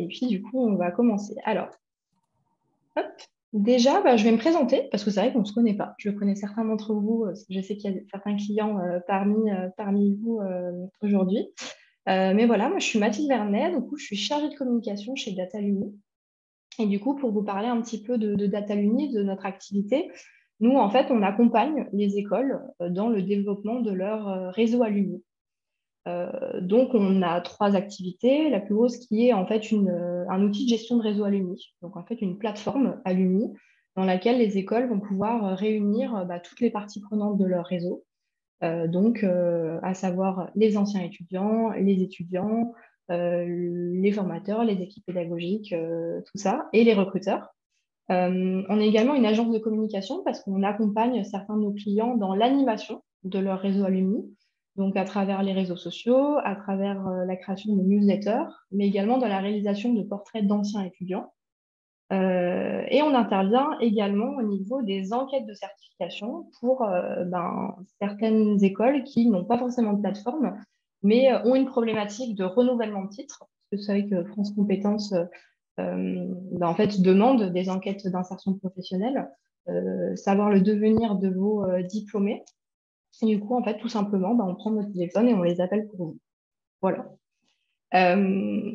et puis du coup, on va commencer. Alors, hop. Déjà, je vais me présenter parce que c'est vrai qu'on ne se connaît pas. Je connais certains d'entre vous, je sais qu'il y a certains clients parmi vous aujourd'hui. Mais voilà, moi je suis Mathilde Vernet, du coup je suis chargée de communication chez Dataluni. Et du coup, pour vous parler un petit peu de Dataluni, de notre activité, nous en fait on accompagne les écoles dans le développement de leur réseau Alumni. Donc, on a trois activités. La plus grosse qui est en fait un outil de gestion de réseau Alumni. Donc, en fait, une plateforme Alumni dans laquelle les écoles vont pouvoir réunir toutes les parties prenantes de leur réseau. À savoir les anciens étudiants, les formateurs, les équipes pédagogiques, tout ça, et les recruteurs. On est également une agence de communication parce qu'on accompagne certains de nos clients dans l'animation de leur réseau Alumni, donc à travers les réseaux sociaux, à travers la création de newsletters, mais également dans la réalisation de portraits d'anciens étudiants. Et on intervient également au niveau des enquêtes de certification pour certaines écoles qui n'ont pas forcément de plateforme, mais ont une problématique de renouvellement de titres. Parce que vous savez que France Compétences en fait, demande des enquêtes d'insertion professionnelle, savoir le devenir de vos diplômés. Et du coup, en fait, tout simplement, on prend notre téléphone et on les appelle pour vous. Voilà. Euh,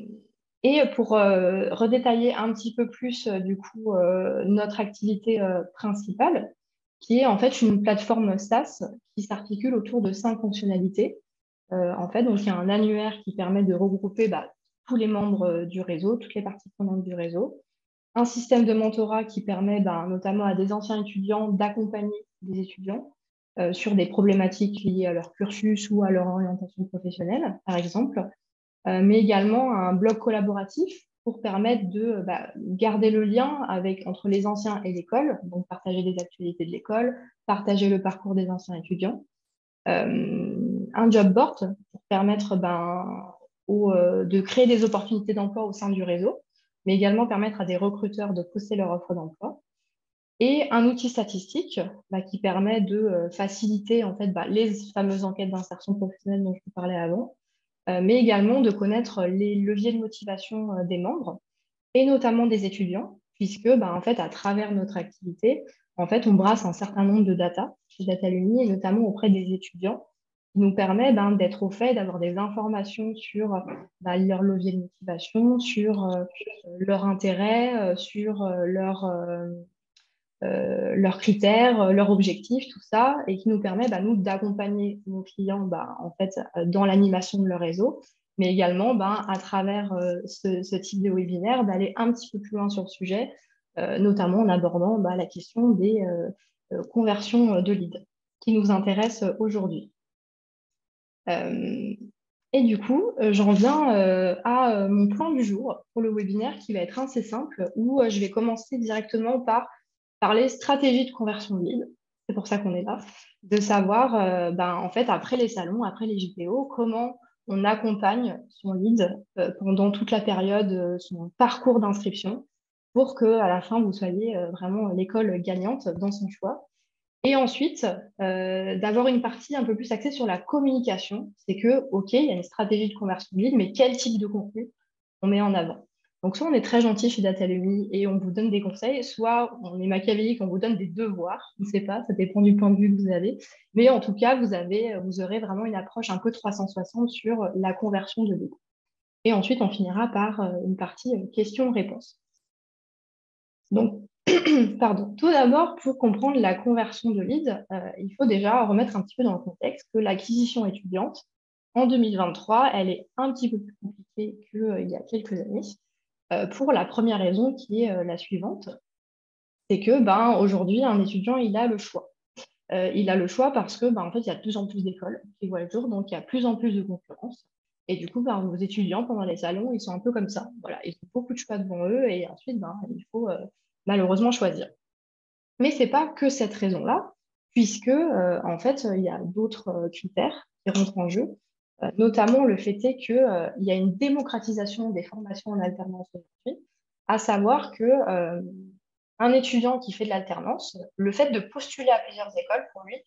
et pour redétailler un petit peu plus, notre activité principale, qui est en fait une plateforme SaaS qui s'articule autour de 5 fonctionnalités. En fait, donc il y a un annuaire qui permet de regrouper tous les membres du réseau, toutes les parties prenantes du réseau. Un système de mentorat qui permet notamment à des anciens étudiants d'accompagner des étudiants sur des problématiques liées à leur cursus ou à leur orientation professionnelle, par exemple, mais également un blog collaboratif pour permettre de garder le lien entre les anciens et l'école, donc partager les actualités de l'école, partager le parcours des anciens étudiants. Un job board pour permettre de créer des opportunités d'emploi au sein du réseau, mais également permettre à des recruteurs de poster leur offre d'emploi. Et un outil statistique qui permet de faciliter en fait, les fameuses enquêtes d'insertion professionnelle dont je vous parlais avant, mais également de connaître les leviers de motivation des membres et notamment des étudiants, puisque en fait, à travers notre activité, en fait, on brasse un certain nombre de data chez Dataluni et notamment auprès des étudiants, qui nous permet d'être au fait, d'avoir des informations sur leur levier de motivation, sur leur intérêt, sur leurs critères, leurs objectifs, tout ça, et qui nous permet, nous, d'accompagner nos clients en fait, dans l'animation de leur réseau, mais également, à travers ce type de webinaire, d'aller un petit peu plus loin sur le sujet, notamment en abordant la question des conversions de leads qui nous intéressent aujourd'hui. Et du coup, j'en viens à mon plan du jour pour le webinaire qui va être assez simple, où je vais commencer directement par parler stratégie de conversion de lead. C'est pour ça qu'on est là, de savoir, en fait, après les salons, après les JPO, comment on accompagne son lead pendant toute la période, son parcours d'inscription, pour qu'à la fin, vous soyez vraiment l'école gagnante dans son choix. Et ensuite, d'avoir une partie un peu plus axée sur la communication. C'est que, OK, il y a une stratégie de conversion de lead, mais quel type de contenu on met en avant? Donc, soit on est très gentil chez Datalumi et on vous donne des conseils, soit on est machiavélique, on vous donne des devoirs. Je ne sais pas, ça dépend du point de vue que vous avez. Mais en tout cas, vous aurez vraiment une approche un peu 360 sur la conversion de lead. Et ensuite, on finira par une partie questions-réponses. Donc, pardon. Tout d'abord, pour comprendre la conversion de lead, il faut déjà remettre un petit peu dans le contexte que l'acquisition étudiante, en 2023, elle est un petit peu plus compliquée qu'il y a quelques années, pour la première raison qui est la suivante, c'est que aujourd'hui, un étudiant, il a le choix. Il a le choix parce que en fait, il y a de plus en plus d'écoles qui voient le jour, donc il y a de plus en plus de concurrence. Et du coup, vos étudiants, pendant les salons, ils sont un peu comme ça. Voilà, ils ont beaucoup de choix devant eux et ensuite, il faut malheureusement choisir. Mais ce n'est pas que cette raison-là, puisque en fait, il y a d'autres critères qui rentrent en jeu, notamment le fait est qu'il y a une démocratisation des formations en alternance aujourd'hui, à savoir que un étudiant qui fait de l'alternance, le fait de postuler à plusieurs écoles, pour lui,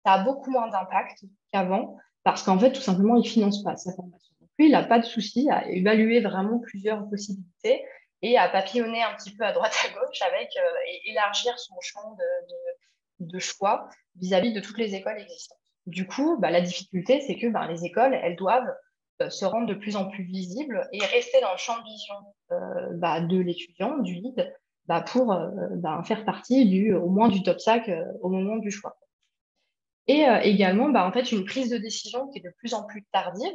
ça a beaucoup moins d'impact qu'avant, parce qu'en fait, tout simplement, il ne finance pas sa formation. lui, il n'a pas de souci à évaluer vraiment plusieurs possibilités et à papillonner un petit peu à droite à gauche et élargir son champ de choix vis-à-vis de toutes les écoles existantes. Du coup, la difficulté, c'est que les écoles, elles doivent se rendre de plus en plus visibles et rester dans le champ de vision de l'étudiant, du lead, pour faire partie au moins du top 5 au moment du choix. Et également, en fait, une prise de décision qui est de plus en plus tardive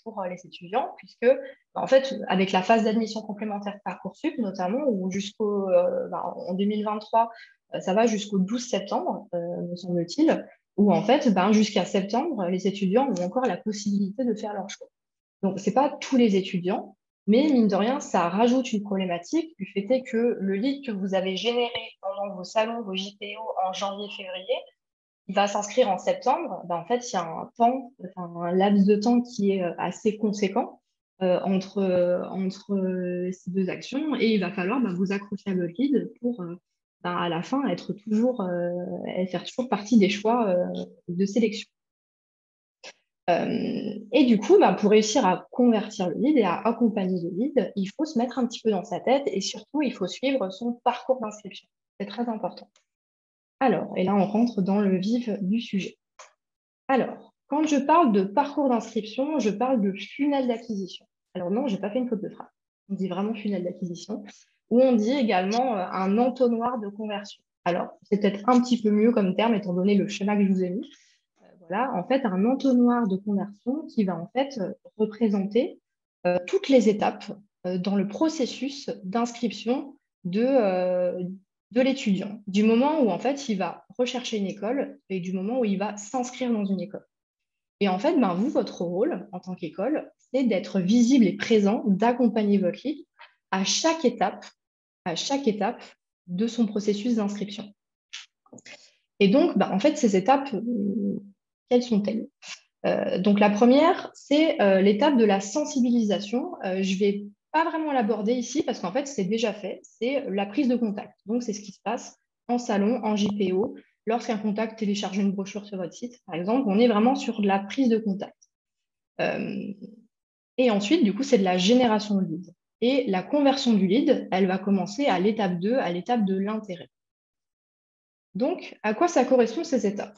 pour les étudiants, puisque, en fait, avec la phase d'admission complémentaire Parcoursup, notamment, où en 2023, ça va jusqu'au 12 septembre, me semble-t-il, où, en fait, jusqu'à septembre, les étudiants ont encore la possibilité de faire leur choix. Donc, ce n'est pas tous les étudiants, mais mine de rien, ça rajoute une problématique du fait est que le lead que vous avez généré pendant vos salons, vos JPO en janvier-février, il va s'inscrire en septembre. En fait, il y a un laps de temps qui est assez conséquent entre ces deux actions et il va falloir vous accrocher à votre lead pour, à la fin, faire toujours partie des choix de sélection. Et du coup, pour réussir à convertir le lead et à accompagner le lead, il faut se mettre un petit peu dans sa tête et surtout, il faut suivre son parcours d'inscription. C'est très important. Alors, et là, on rentre dans le vif du sujet. Alors, quand je parle de parcours d'inscription, je parle de funnel d'acquisition. Alors non, je n'ai pas fait une faute de phrase. On dit vraiment funnel d'acquisition, ou on dit également un entonnoir de conversion. Alors, c'est peut-être un petit peu mieux comme terme, étant donné le schéma que je vous ai mis. Voilà, en fait, un entonnoir de conversion qui va en fait représenter toutes les étapes dans le processus d'inscription de l'étudiant, du moment où en fait il va rechercher une école et du moment où il va s'inscrire dans une école. Et en fait, vous, votre rôle en tant qu'école, c'est d'être visible et présent, d'accompagner votre lead à chaque étape de son processus d'inscription. Et donc, en fait, ces étapes, quelles sont-elles? Donc, la première, c'est l'étape de la sensibilisation. Je ne vais pas vraiment l'aborder ici parce qu'en fait, c'est déjà fait. C'est la prise de contact. Donc, c'est ce qui se passe en salon, en JPO. Lorsqu'un contact télécharge une brochure sur votre site, par exemple, on est vraiment sur de la prise de contact. Et ensuite, du coup, c'est de la génération de lead. Et la conversion du lead, elle va commencer à l'étape 2, à l'étape de l'intérêt. Donc, à quoi ça correspond ces étapes?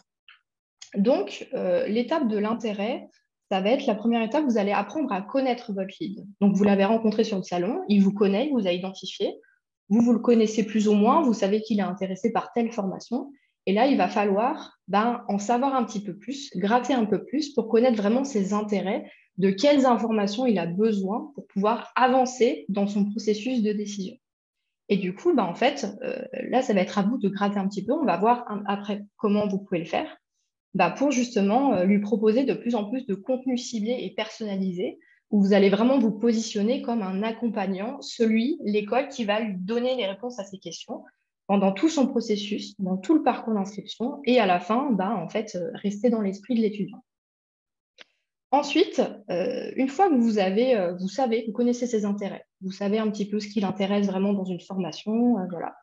Donc, l'étape de l'intérêt, ça va être la première étape, vous allez apprendre à connaître votre lead. Donc, vous l'avez rencontré sur le salon, il vous connaît, il vous a identifié, vous le connaissez plus ou moins, vous savez qu'il est intéressé par telle formation. Et là, il va falloir en savoir un petit peu plus, gratter un peu plus pour connaître vraiment ses intérêts, de quelles informations il a besoin pour pouvoir avancer dans son processus de décision. Et du coup, en fait, là, ça va être à vous de gratter un petit peu. On va voir après comment vous pouvez le faire pour justement lui proposer de plus en plus de contenu ciblé et personnalisé, où vous allez vraiment vous positionner comme un accompagnant, l'école qui va lui donner les réponses à ses questions pendant tout son processus, dans tout le parcours d'inscription, et à la fin, en fait, rester dans l'esprit de l'étudiant. Ensuite, une fois que vous connaissez ses intérêts, vous savez un petit peu ce qui l'intéresse vraiment dans une formation, voilà,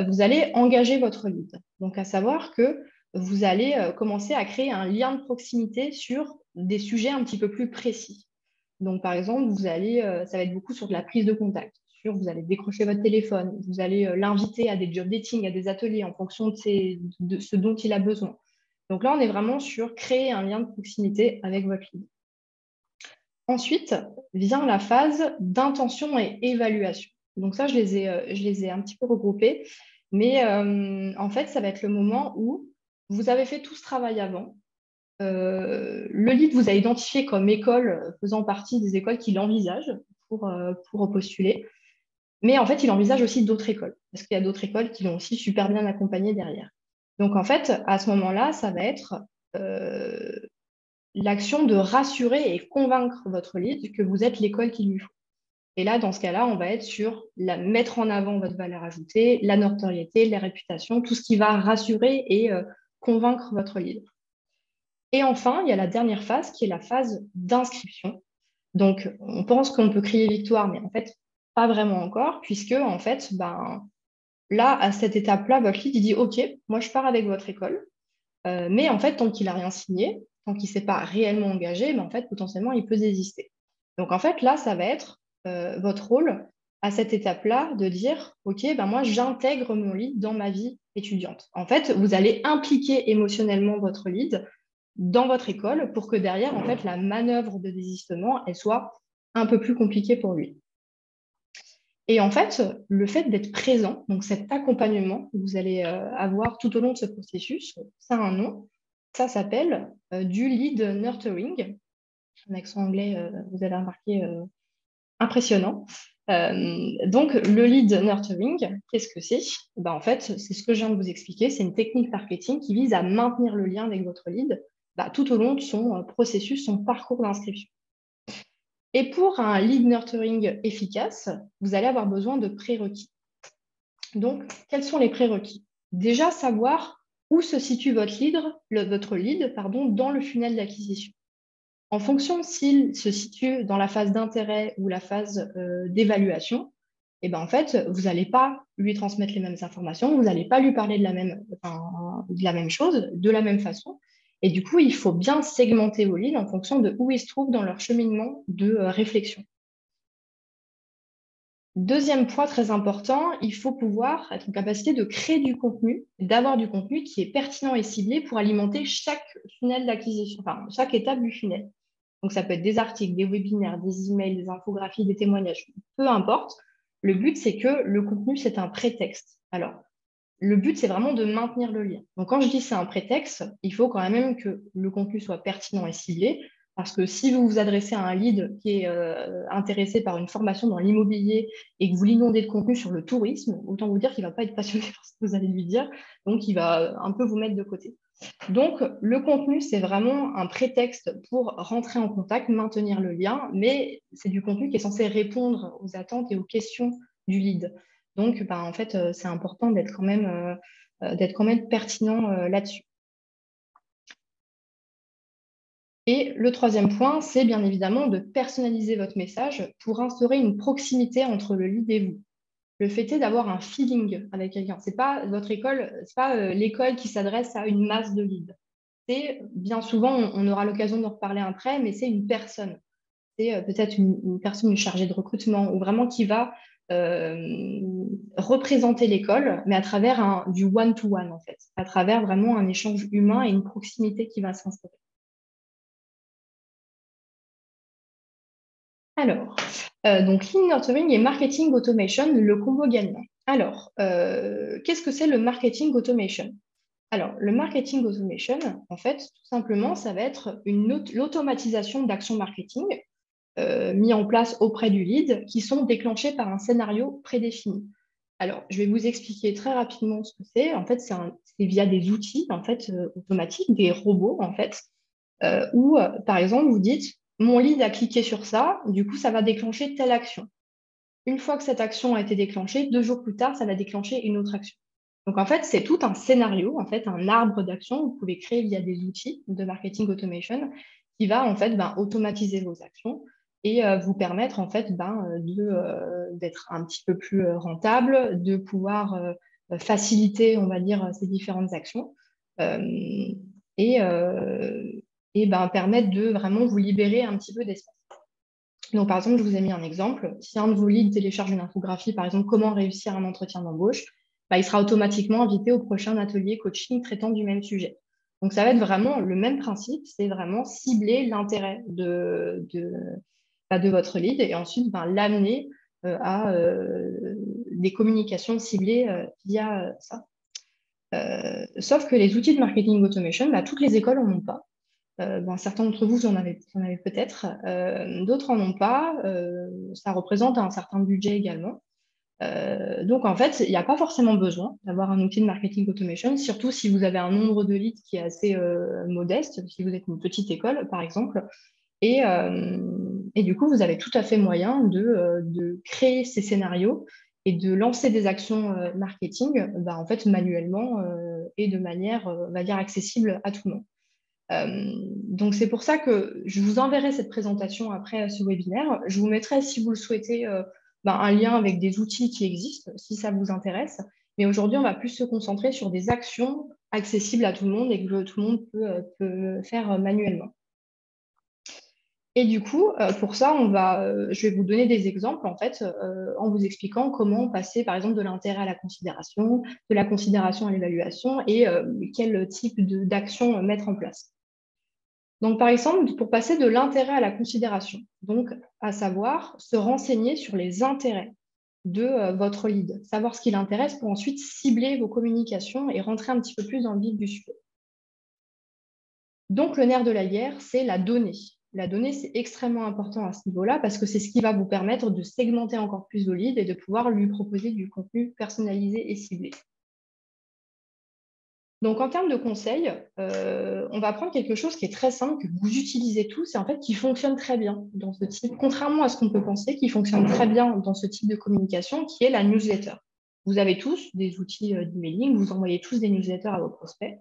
vous allez engager votre lead. Donc, à savoir que vous allez commencer à créer un lien de proximité sur des sujets un petit peu plus précis. Donc, par exemple, ça va être beaucoup sur de la prise de contact. Vous allez décrocher votre téléphone, vous allez l'inviter à des job dating, à des ateliers en fonction de ce dont il a besoin. Donc là, on est vraiment sur créer un lien de proximité avec votre lead. Ensuite vient la phase d'intention et évaluation. Donc ça, je les ai un petit peu regroupés. Mais en fait, ça va être le moment où vous avez fait tout ce travail avant. Le lead vous a identifié comme école faisant partie des écoles qu'il envisage pour postuler. Mais en fait, il envisage aussi d'autres écoles, parce qu'il y a d'autres écoles qui l'ont aussi super bien accompagné derrière. Donc en fait, à ce moment-là, ça va être l'action de rassurer et convaincre votre lead que vous êtes l'école qu'il lui faut. Et là, dans ce cas-là, on va être sur mettre en avant votre valeur ajoutée, la notoriété, la réputation, tout ce qui va rassurer et convaincre votre lead. Et enfin, il y a la dernière phase qui est la phase d'inscription. Donc, on pense qu'on peut crier victoire, mais en fait, pas vraiment encore, puisque en fait, là, à cette étape-là, votre lead, il dit OK, moi, je pars avec votre école. Mais en fait, tant qu'il n'a rien signé, tant qu'il ne s'est pas réellement engagé, en fait, potentiellement, il peut désister. Donc, en fait, là, ça va être votre rôle à cette étape-là de dire, OK, ben moi, j'intègre mon lead dans ma vie étudiante. En fait, vous allez impliquer émotionnellement votre lead dans votre école pour que derrière, en fait, la manœuvre de désistement, elle soit un peu plus compliquée pour lui. Et en fait, le fait d'être présent, donc cet accompagnement que vous allez avoir tout au long de ce processus, ça a un nom, ça s'appelle du lead nurturing. Un accent anglais, vous avez remarqué, impressionnant. Donc, le lead nurturing, qu'est-ce que c'est? Ben, en fait, c'est ce que je viens de vous expliquer, c'est une technique marketing qui vise à maintenir le lien avec votre lead tout au long de son processus, son parcours d'inscription. Et pour un lead nurturing efficace, vous allez avoir besoin de prérequis. Donc, quels sont les prérequis? Déjà, savoir où se situe votre lead, dans le funnel d'acquisition. En fonction s'il se situe dans la phase d'intérêt ou la phase d'évaluation, et ben en fait, vous n'allez pas lui transmettre les mêmes informations, vous n'allez pas lui parler de la même chose, de la même façon. Et du coup, il faut bien segmenter vos leads en fonction de où ils se trouvent dans leur cheminement de réflexion. Deuxième point très important, il faut pouvoir être en capacité de créer du contenu, d'avoir du contenu qui est pertinent et ciblé pour alimenter chaque funnel d'acquisition, enfin chaque étape du funnel. Donc ça peut être des articles, des webinaires, des emails, des infographies, des témoignages, peu importe. Le but, c'est que le contenu, c'est un prétexte. Alors, le but, c'est vraiment de maintenir le lien. Donc, quand je dis c'est un prétexte, il faut quand même que le contenu soit pertinent et ciblé, parce que si vous vous adressez à un lead qui est intéressé par une formation dans l'immobilier et que vous l'inondez de contenu sur le tourisme, autant vous dire qu'il ne va pas être passionné par ce que vous allez lui dire, donc il va un peu vous mettre de côté. Donc, le contenu, c'est vraiment un prétexte pour rentrer en contact, maintenir le lien, mais c'est du contenu qui est censé répondre aux attentes et aux questions du lead. Donc, en fait, c'est important d'être quand même pertinent là-dessus. Et le troisième point, c'est bien évidemment de personnaliser votre message pour instaurer une proximité entre le lead et vous. Le fait est d'avoir un feeling avec quelqu'un. C'est pas votre école, c'est pas l'école qui s'adresse à une masse de leads. C'est bien souvent, on aura l'occasion d'en reparler après, mais c'est une personne. C'est peut-être une personne chargée de recrutement ou vraiment qui va représenter l'école, mais à travers du one-to-one en fait, à travers vraiment un échange humain et une proximité qui va s'instaurer. Alors, donc Lean Nurturing et Marketing Automation, le combo gagnant. Alors, qu'est-ce que c'est le marketing automation? Alors, le marketing automation, en fait, tout simplement, ça va être l'automatisation d'actions marketing mis en place auprès du lead qui sont déclenchés par un scénario prédéfini. Alors, je vais vous expliquer très rapidement ce que c'est. En fait, c'est via des outils en fait, automatiques, des robots, en fait, où, par exemple, vous dites, mon lead a cliqué sur ça, du coup, ça va déclencher telle action. Une fois que cette action a été déclenchée, 2 jours plus tard, ça va déclencher une autre action. Donc, en fait, c'est tout un scénario, en fait, un arbre d'actions que vous pouvez créer via des outils de marketing automation qui va, en fait, automatiser vos actions et vous permettre, en fait, d'être un petit peu plus rentable, de pouvoir faciliter, on va dire, ces différentes actions euh, et, euh, permettre de vraiment vous libérer un petit peu d'espace. Donc, par exemple, je vous ai mis un exemple. Si un de vos leads télécharge une infographie, par exemple, comment réussir un entretien d'embauche, il sera automatiquement invité au prochain atelier coaching traitant du même sujet. Donc, ça va être vraiment le même principe, c'est vraiment cibler l'intérêt de votre lead et ensuite l'amener à des communications ciblées via ça. Sauf que les outils de marketing automation, toutes les écoles n'en ont pas. Certains d'entre vous en avez peut-être, d'autres n'en ont pas. Ça représente un certain budget également. Donc, en fait, il n'y a pas forcément besoin d'avoir un outil de marketing automation, surtout si vous avez un nombre de leads qui est assez modeste, si vous êtes une petite école, par exemple. Et du coup, vous avez tout à fait moyen de créer ces scénarios et de lancer des actions marketing en fait, manuellement et de manière, on va dire, accessible à tout le monde. Donc, c'est pour ça que je vous enverrai cette présentation après ce webinaire. Je vous mettrai, si vous le souhaitez, un lien avec des outils qui existent, si ça vous intéresse. Mais aujourd'hui, on va plus se concentrer sur des actions accessibles à tout le monde et que tout le monde peut faire manuellement. Et du coup, pour ça, je vais vous donner des exemples en fait, en vous expliquant comment passer par exemple de l'intérêt à la considération, de la considération à l'évaluation et quel type d'action mettre en place. Donc, par exemple, pour passer de l'intérêt à la considération, donc à savoir se renseigner sur les intérêts de votre lead, savoir ce qui l'intéresse pour ensuite cibler vos communications et rentrer un petit peu plus dans le vif du sujet. Donc, le nerf de la guerre, c'est la donnée. La donnée, c'est extrêmement important à ce niveau-là parce que c'est ce qui va vous permettre de segmenter encore plus vos leads et de pouvoir lui proposer du contenu personnalisé et ciblé. Donc, en termes de conseils, on va prendre quelque chose qui est très simple, que vous utilisez tous et en fait qui fonctionne très bien dans ce type, contrairement à ce qu'on peut penser, qui fonctionne très bien dans ce type de communication, qui est la newsletter. Vous avez tous des outils d'emailing, vous envoyez tous des newsletters à vos prospects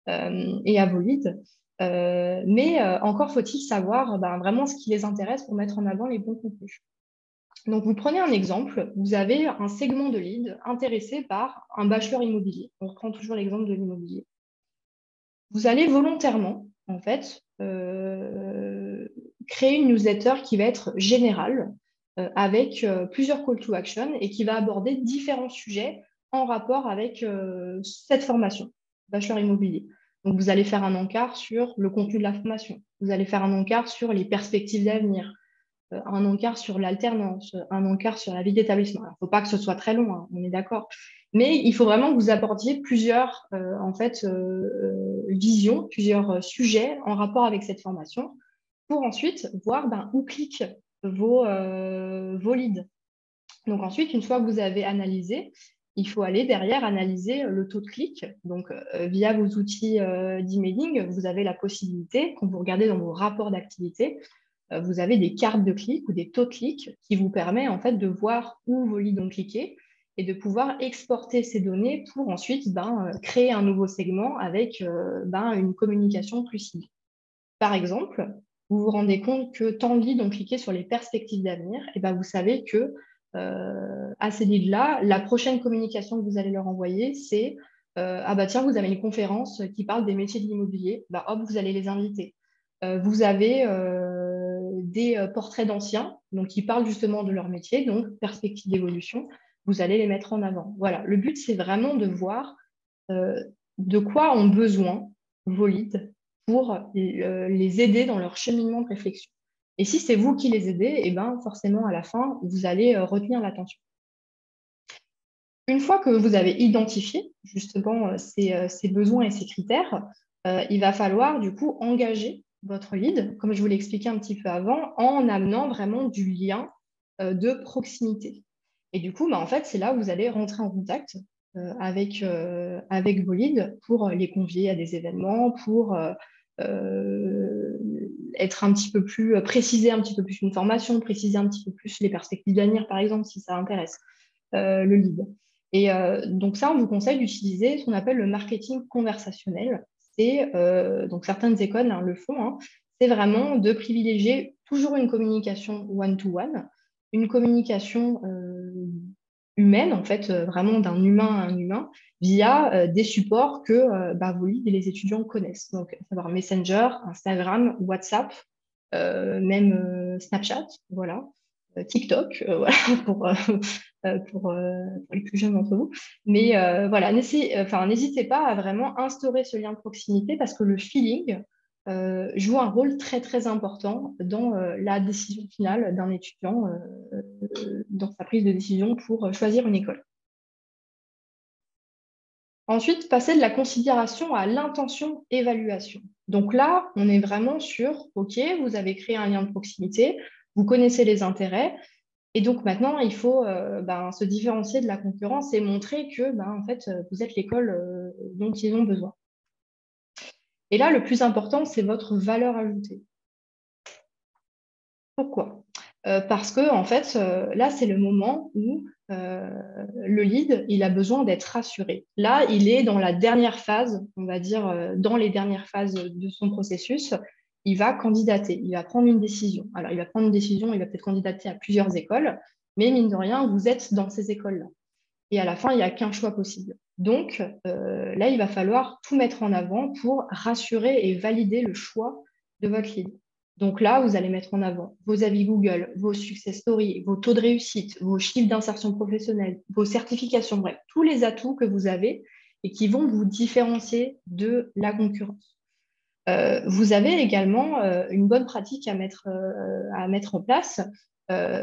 et à vos leads. Mais encore faut-il savoir vraiment ce qui les intéresse pour mettre en avant les bons contenus. Donc, vous prenez un exemple, vous avez un segment de lead intéressé par un bachelor immobilier. On reprend toujours l'exemple de l'immobilier. Vous allez volontairement, en fait, créer une newsletter qui va être générale, avec plusieurs call to action et qui va aborder différents sujets en rapport avec cette formation, bachelor immobilier. Donc, vous allez faire un encart sur le contenu de la formation. Vous allez faire un encart sur les perspectives d'avenir, un encart sur l'alternance, un encart sur la vie d'établissement. Il ne faut pas que ce soit très long, hein, on est d'accord. Mais il faut vraiment que vous abordiez plusieurs visions, plusieurs sujets en rapport avec cette formation pour ensuite voir où cliquent vos leads. Donc ensuite, une fois que vous avez analysé, il faut aller derrière analyser le taux de clic. Donc, via vos outils d'emailing, vous avez la possibilité, quand vous regardez dans vos rapports d'activité, vous avez des cartes de clic ou des taux de clic qui vous permettent en fait de voir où vos leads ont cliqué et de pouvoir exporter ces données pour ensuite créer un nouveau segment avec une communication plus ciblée. Par exemple, vous vous rendez compte que tant de leads ont cliqué sur les perspectives d'avenir, et vous savez que à ces leads-là, la prochaine communication que vous allez leur envoyer, c'est tiens, vous avez une conférence qui parle des métiers de l'immobilier, hop, vous allez les inviter. Vous avez des portraits d'anciens, donc qui parlent justement de leur métier, donc perspective d'évolution, vous allez les mettre en avant. Voilà, le but, c'est vraiment de voir de quoi ont besoin vos leads pour les aider dans leur cheminement de réflexion. Et si c'est vous qui les aidez, forcément, à la fin, vous allez retenir l'attention. Une fois que vous avez identifié justement ces besoins et ces critères, il va falloir du coup engager votre lead, comme je vous l'ai expliqué un petit peu avant, en amenant vraiment du lien de proximité. Et du coup, en fait, c'est là où vous allez rentrer en contact avec vos leads pour les convier à des événements, pour être un petit peu plus, préciser un petit peu plus une formation, préciser un petit peu plus les perspectives d'avenir, par exemple, si ça intéresse le lead. Et donc ça, on vous conseille d'utiliser ce qu'on appelle le marketing conversationnel. C'est donc certaines écoles le font. Hein. C'est vraiment de privilégier toujours une communication one-to-one, une communication humaine, en fait, vraiment d'un humain à un humain, via des supports que vos leads et les étudiants connaissent. Donc, à savoir Messenger, Instagram, WhatsApp, même Snapchat, voilà, TikTok, voilà, pour les plus jeunes d'entre vous. Mais voilà, n'hésitez pas à vraiment instaurer ce lien de proximité parce que le feeling joue un rôle très, très important dans la décision finale d'un étudiant, dans sa prise de décision pour choisir une école. Ensuite, passer de la considération à l'intention-évaluation. Donc là, on est vraiment sur, OK, vous avez créé un lien de proximité, vous connaissez les intérêts, et donc maintenant, il faut se différencier de la concurrence et montrer que en fait, vous êtes l'école dont ils ont besoin. Et là, le plus important, c'est votre valeur ajoutée. Pourquoi? Parce que en fait, là, c'est le moment où le lead, il a besoin d'être rassuré. Là, il est dans la dernière phase, on va dire, dans les dernières phases de son processus. Il va candidater, il va prendre une décision. Alors, il va prendre une décision, il va peut-être candidater à plusieurs écoles, mais mine de rien, vous êtes dans ces écoles-là. Et à la fin, il n'y a qu'un choix possible. Donc, là, il va falloir tout mettre en avant pour rassurer et valider le choix de votre lead. Donc là, vous allez mettre en avant vos avis Google, vos success stories, vos taux de réussite, vos chiffres d'insertion professionnelle, vos certifications, bref, tous les atouts que vous avez et qui vont vous différencier de la concurrence. Vous avez également une bonne pratique à mettre en place,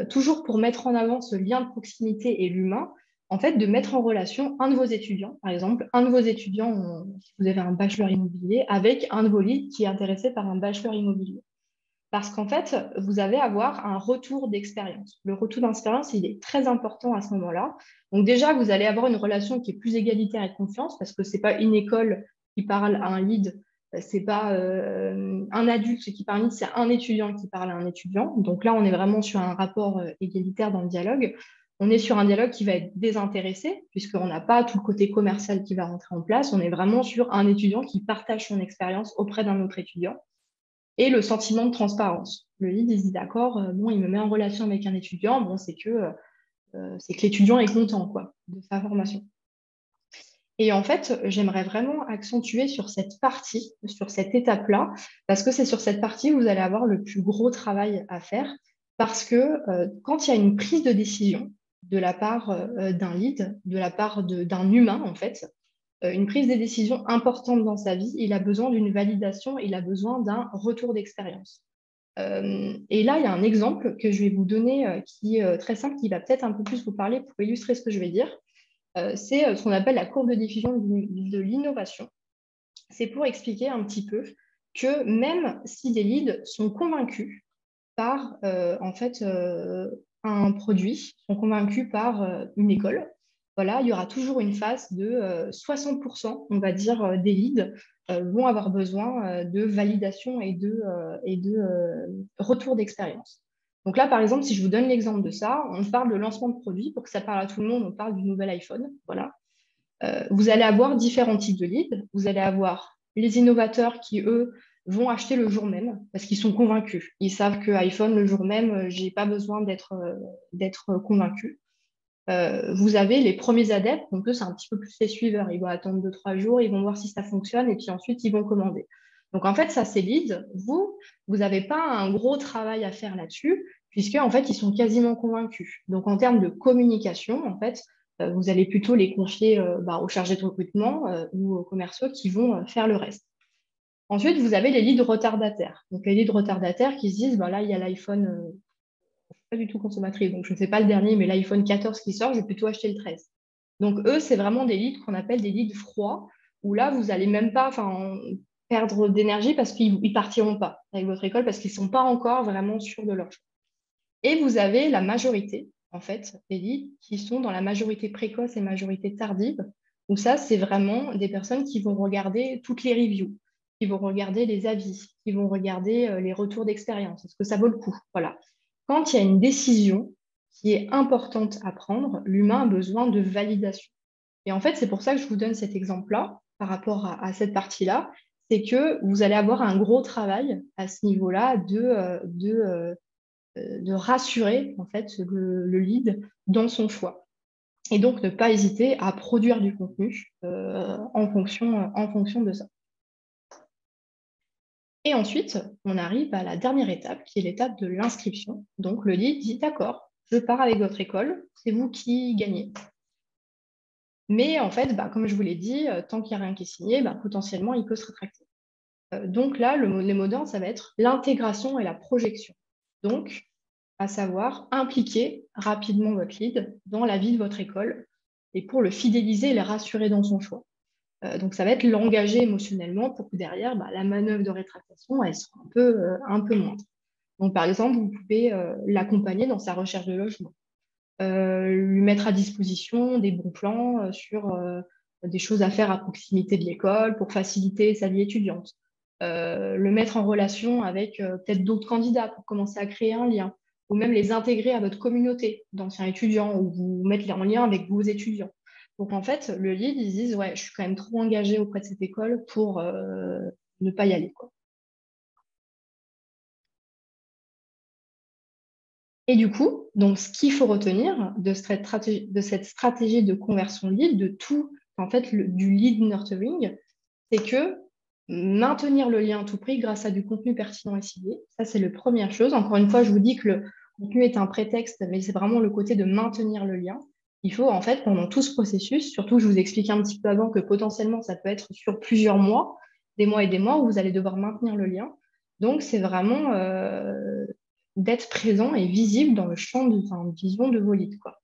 toujours pour mettre en avant ce lien de proximité et l'humain, en fait, de mettre en relation un de vos étudiants, par exemple, un de vos étudiants, si vous avez un bachelor immobilier, avec un de vos leads qui est intéressé par un bachelor immobilier. Parce qu'en fait, vous allez avoir un retour d'expérience. Le retour d'expérience, il est très important à ce moment-là. Donc déjà, vous allez avoir une relation qui est plus égalitaire et de confiance, parce que ce n'est pas une école qui parle à un lead, ce n'est pas un adulte qui parle à un lead, c'est un étudiant qui parle à un étudiant. Donc là, on est vraiment sur un rapport égalitaire dans le dialogue. On est sur un dialogue qui va être désintéressé, puisqu'on n'a pas tout le côté commercial qui va rentrer en place. On est vraiment sur un étudiant qui partage son expérience auprès d'un autre étudiant et le sentiment de transparence. Le lead, il se dit d'accord, bon, il me met en relation avec un étudiant, bon, c'est que l'étudiant est content quoi, de sa formation. Et en fait, j'aimerais vraiment accentuer sur cette partie, sur cette étape-là, parce que c'est sur cette partie où vous allez avoir le plus gros travail à faire, parce que quand il y a une prise de décision de la part d'un lead, de la part d'un humain, en fait, une prise de décision importante dans sa vie, il a besoin d'une validation, il a besoin d'un retour d'expérience. Et là, il y a un exemple que je vais vous donner qui est très simple, qui va peut-être un peu plus vous parler pour illustrer ce que je vais dire. C'est ce qu'on appelle la courbe de diffusion de l'innovation. C'est pour expliquer un petit peu que même si des leads sont convaincus par en fait un produit, sont convaincus par une école, voilà, il y aura toujours une phase de 60%, on va dire, des leads vont avoir besoin de validation et de retour d'expérience. Donc là, par exemple, si je vous donne l'exemple de ça, on parle de lancement de produit. Pour que ça parle à tout le monde, on parle du nouvel iPhone. Voilà. Vous allez avoir différents types de leads. Vous allez avoir les innovateurs qui, eux, vont acheter le jour même parce qu'ils sont convaincus. Ils savent que iPhone, le jour même, j'ai pas besoin d'être convaincu. Vous avez les premiers adeptes, donc eux, c'est un petit peu plus les suiveurs. Ils vont attendre 2, 3 jours, ils vont voir si ça fonctionne et puis ensuite, ils vont commander. Donc, en fait, ça, c'est leads. Vous n'avez pas un gros travail à faire là-dessus, puisque en fait, ils sont quasiment convaincus. Donc, en termes de communication, en fait, vous allez plutôt les confier aux chargés de recrutement ou aux commerciaux qui vont faire le reste. Ensuite, vous avez les leads retardataires. Donc, les leads retardataires qui se disent, là, il y a l'iPhone, pas du tout consommatrice, donc je ne sais pas le dernier, mais l'iPhone 14 qui sort, je vais plutôt acheter le 13. Donc, eux, c'est vraiment des leads qu'on appelle des leads froids, où là, vous n'allez même pas perdre d'énergie parce qu'ils ne partiront pas avec votre école, parce qu'ils ne sont pas encore vraiment sûrs de leur choix. Et vous avez la majorité, en fait, des leads qui sont dans la majorité précoce et majorité tardive, où ça, c'est vraiment des personnes qui vont regarder toutes les reviews, qui vont regarder les avis, qui vont regarder les retours d'expérience. Est-ce que ça vaut le coup? Voilà. Quand il y a une décision qui est importante à prendre, l'humain a besoin de validation. Et en fait, c'est pour ça que je vous donne cet exemple-là par rapport à cette partie-là, c'est que vous allez avoir un gros travail à ce niveau-là de rassurer en fait le lead dans son choix. Et donc ne pas hésiter à produire du contenu en fonction de ça. Et ensuite, on arrive à la dernière étape, qui est l'étape de l'inscription. Donc, le lead dit, d'accord, je pars avec votre école, c'est vous qui gagnez. Mais en fait, comme je vous l'ai dit, tant qu'il n'y a rien qui est signé, potentiellement, il peut se rétracter. Donc là, les mots d'ordre, ça va être l'intégration et la projection. Donc, à savoir impliquer rapidement votre lead dans la vie de votre école et pour le fidéliser et le rassurer dans son choix. Donc, ça va être l'engager émotionnellement pour que derrière, la manœuvre de rétractation, elle soit un peu moindre. Donc, par exemple, vous pouvez l'accompagner dans sa recherche de logement, lui mettre à disposition des bons plans sur des choses à faire à proximité de l'école pour faciliter sa vie étudiante, le mettre en relation avec peut-être d'autres candidats pour commencer à créer un lien, ou même les intégrer à votre communauté d'anciens étudiants ou vous mettre en lien avec vos étudiants. Donc en fait, le lead, ils disent, ouais, je suis quand même trop engagée auprès de cette école pour ne pas y aller, quoi. Et du coup, donc, ce qu'il faut retenir de cette stratégie de conversion lead, de tout, en fait, du lead nurturing, c'est que maintenir le lien à tout prix grâce à du contenu pertinent et ciblé. Ça, c'est la première chose. Encore une fois, je vous dis que le contenu est un prétexte, mais c'est vraiment le côté de maintenir le lien. Il faut, en fait, pendant tout ce processus, surtout, je vous expliquais un petit peu avant que potentiellement, ça peut être sur plusieurs mois, des mois et des mois, où vous allez devoir maintenir le lien. Donc, c'est vraiment d'être présent et visible dans le champ de vision de vos leads, quoi.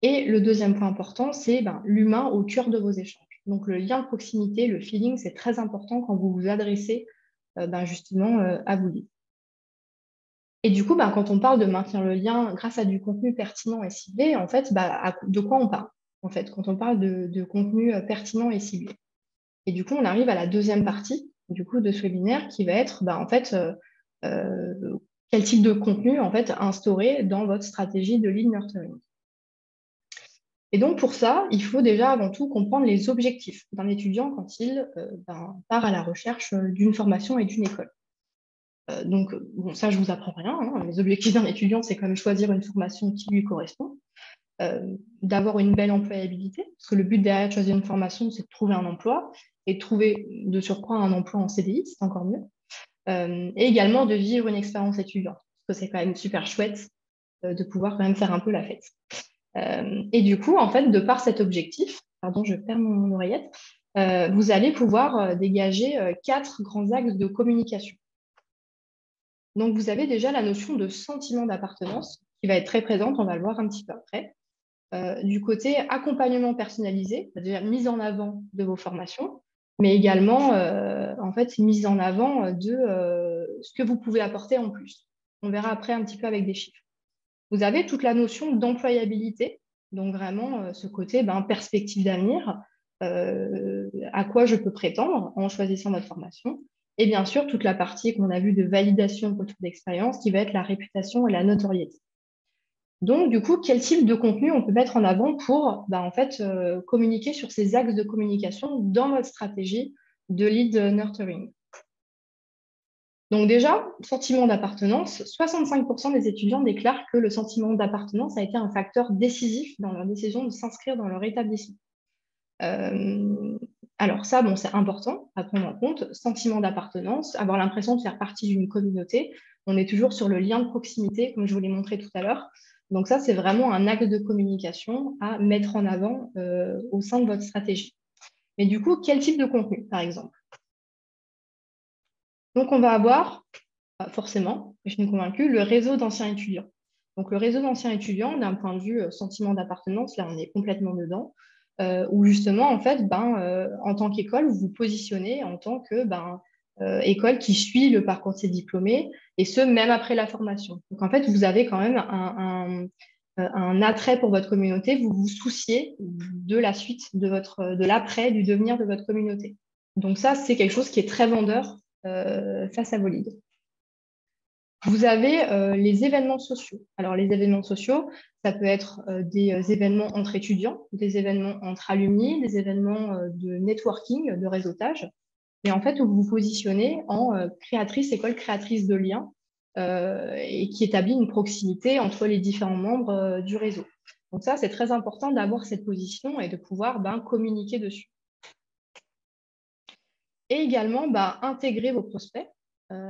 Et le deuxième point important, c'est l'humain au cœur de vos échanges. Donc, le lien de proximité, le feeling, c'est très important quand vous vous adressez justement à vos leads. Et du coup, quand on parle de maintenir le lien grâce à du contenu pertinent et ciblé, en fait, de quoi on parle, en fait, quand on parle de contenu pertinent et ciblé. Et du coup, on arrive à la deuxième partie du coup, de ce webinaire qui va être, quel type de contenu, en fait, instaurer dans votre stratégie de lead nurturing. Et donc, pour ça, il faut déjà avant tout comprendre les objectifs d'un étudiant quand il part à la recherche d'une formation et d'une école. Donc, bon, ça, je ne vous apprends rien, hein. Les objectifs d'un étudiant, c'est quand même choisir une formation qui lui correspond, d'avoir une belle employabilité, parce que le but derrière de choisir une formation, c'est de trouver un emploi, et de trouver de surcroît un emploi en CDI, c'est encore mieux, et également de vivre une expérience étudiante, parce que c'est quand même super chouette de pouvoir quand même faire un peu la fête. Et du coup, en fait, de par cet objectif, pardon, je perds mon oreillette, vous allez pouvoir dégager 4 grands axes de communication. Donc, vous avez déjà la notion de sentiment d'appartenance qui va être très présente, on va le voir un petit peu après. Du côté accompagnement personnalisé, déjà mise en avant de vos formations, mais également en fait mise en avant de ce que vous pouvez apporter en plus. On verra après un petit peu avec des chiffres. Vous avez toute la notion d'employabilité, donc vraiment ce côté perspective d'avenir, à quoi je peux prétendre en choisissant votre formation. Et bien sûr, toute la partie qu'on a vue de validation de retour d'expérience qui va être la réputation et la notoriété. Donc, du coup, quel type de contenu on peut mettre en avant pour communiquer sur ces axes de communication dans votre stratégie de lead nurturing? Donc déjà, sentiment d'appartenance, 65% des étudiants déclarent que le sentiment d'appartenance a été un facteur décisif dans leur décision de s'inscrire dans leur établissement. Alors ça, bon, c'est important à prendre en compte. Sentiment d'appartenance, avoir l'impression de faire partie d'une communauté. On est toujours sur le lien de proximité, comme je vous l'ai montré tout à l'heure. Donc ça, c'est vraiment un axe de communication à mettre en avant au sein de votre stratégie. Mais du coup, quel type de contenu, par exemple? Donc, on va avoir, forcément, je suis convaincue, le réseau d'anciens étudiants. Donc, le réseau d'anciens étudiants, d'un point de vue sentiment d'appartenance, là, on est complètement dedans, où justement, en fait, en tant qu'école, vous vous positionnez en tant que école qui suit le parcours de ses diplômés, et ce, même après la formation. Donc, en fait, vous avez quand même un attrait pour votre communauté, vous vous souciez de la suite, de l'après, du devenir de votre communauté. Donc ça, c'est quelque chose qui est très vendeur face à vos leads. Vous avez les événements sociaux. Alors, les événements sociaux, ça peut être des événements entre étudiants, des événements entre alumni, des événements de networking, de réseautage. Et en fait, vous vous positionnez en école créatrice de liens et qui établit une proximité entre les différents membres du réseau. Donc ça, c'est très important d'avoir cette position et de pouvoir communiquer dessus. Et également, intégrer vos prospects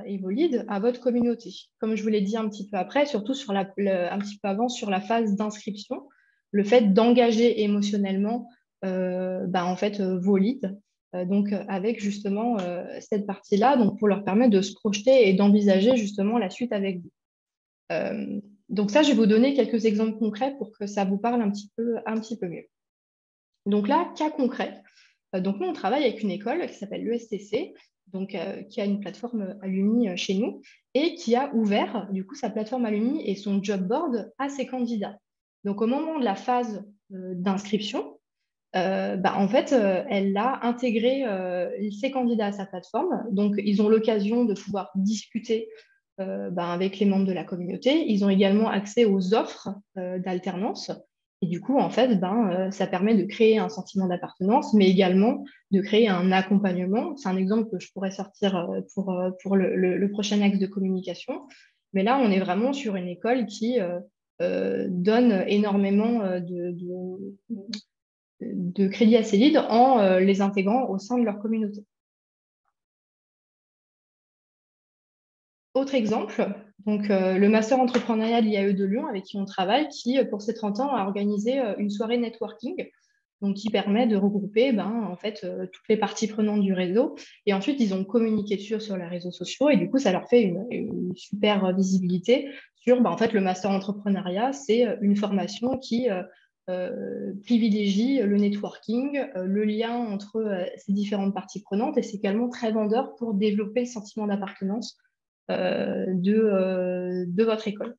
et vos leads à votre communauté. Comme je vous l'ai dit un petit peu après, surtout un petit peu avant sur la phase d'inscription, le fait d'engager émotionnellement vos leads, avec justement cette partie-là, donc pour leur permettre de se projeter et d'envisager justement la suite avec vous. Donc ça, je vais vous donner quelques exemples concrets pour que ça vous parle un petit peu mieux. Donc là, cas concret. Donc nous, on travaille avec une école qui s'appelle l'ESTC, qui a une plateforme Alumni chez nous et qui a ouvert du coup sa plateforme Alumni et son job board à ses candidats. Donc au moment de la phase d'inscription, en fait, elle a intégré ses candidats à sa plateforme. Donc ils ont l'occasion de pouvoir discuter avec les membres de la communauté. Ils ont également accès aux offres d'alternance. Et du coup, en fait, ça permet de créer un sentiment d'appartenance, mais également de créer un accompagnement. C'est un exemple que je pourrais sortir pour le prochain axe de communication. Mais là, on est vraiment sur une école qui donne énormément de crédits assez lides en les intégrant au sein de leur communauté. Autre exemple, donc, le master entrepreneurial IAE de Lyon, avec qui on travaille, qui, pour ses 30 ans, a organisé une soirée networking, donc qui permet de regrouper en fait, toutes les parties prenantes du réseau. Et ensuite, ils ont communiqué dessus sur les réseaux sociaux, et du coup, ça leur fait une super visibilité sur en fait, le master entrepreneuriat. C'est une formation qui privilégie le networking, le lien entre ces différentes parties prenantes, et c'est également très vendeur pour développer le sentiment d'appartenance de votre école.